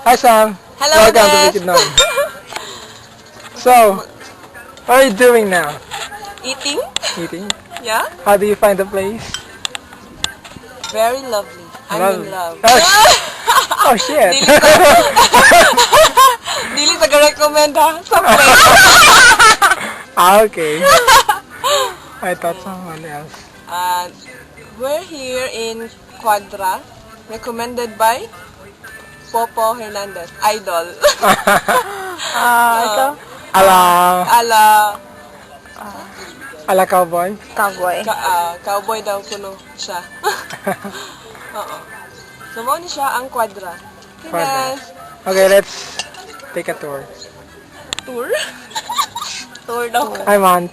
Hi Sam. Hello, Welcome to Des. Wicked Noon. So, what are you doing now? Eating? Eating? Yeah? How do you find the place? Very lovely. I'm in love. Oh shit. Dili sa Dili sa recommend ha sa place. Okay. I thought someone else. We're here in Quadra, recommended by Popo Hernandez, idol. Ito? Ala, Ala ala cowboy. Cowboy. cowboy daw kuno siya. Oo. So mo ni siya ang Quadra. Okay, Quadra. guys. Okay, let's take a tour. Tour? Tour daw. Hi Mons.